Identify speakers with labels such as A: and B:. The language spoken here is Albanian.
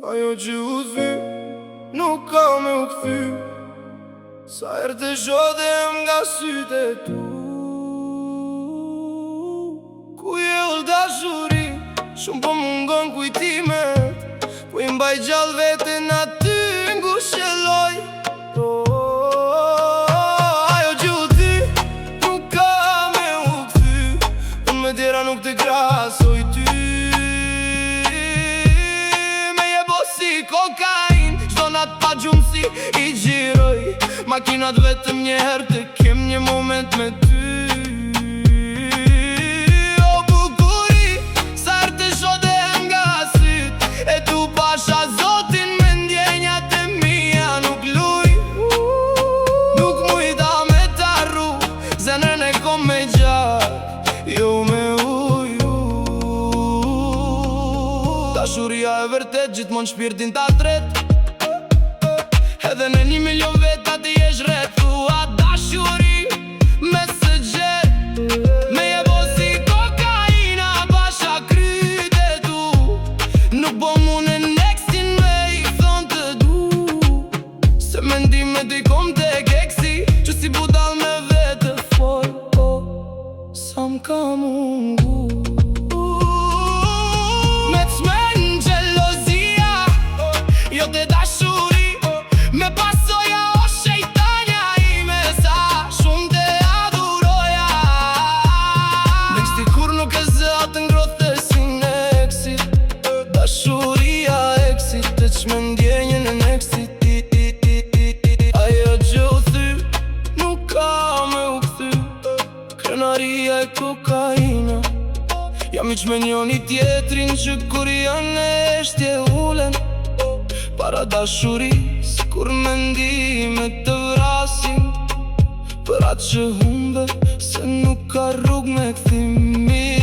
A: Ajo që u thy, nuk ka me u kthy. Sa herë të shodhem nga sytë e tu. Ku je o dashuri, shumë po mungon kujtimet. Po i mbaj gjallë veten aty ngushtë loj. Ajo që u thy, nuk ka me u kthy. Unë me tjera nuk të krasoj ty. Kokain, çdo nat pa gjumësi i gjiroj. Makinat vetëm një herë të kem një moment me ty. O bukuri, sa herë të shodhem nga syt e tu pasha zotin me ndjenjat e mia nuk luj. Nuk mujta me t'arru, zemrën e kom me gjak, jo me dashuria e vërtet gjithmonë shpirtin ta tret. Edhe në 1 milion veta ti jesh rrethua dashuri messenger. Me jebo si kokaina pasha kryt e tu. Nuk bo mune nextin me i thon të du. Se mendimet i kom të keksi, që si budal me vete fol. Sa m'ka mungu jo të dashuri, me pasoja o shejtanja ime, sa shumë të aduroja. Nexti kur nuk e zë atë ngrothe si nexit. Dashuria exit, e që me ndjenjën e nextit. Ajo që u thy, nuk ka me u kthy. Krenaria e kokaina, jam i që me njoni tjetrin që kur janë e shtje ulen. Para dashuris, kur mendime të vrasin, për atë që humbe, se nuk ka rrug me kthimi.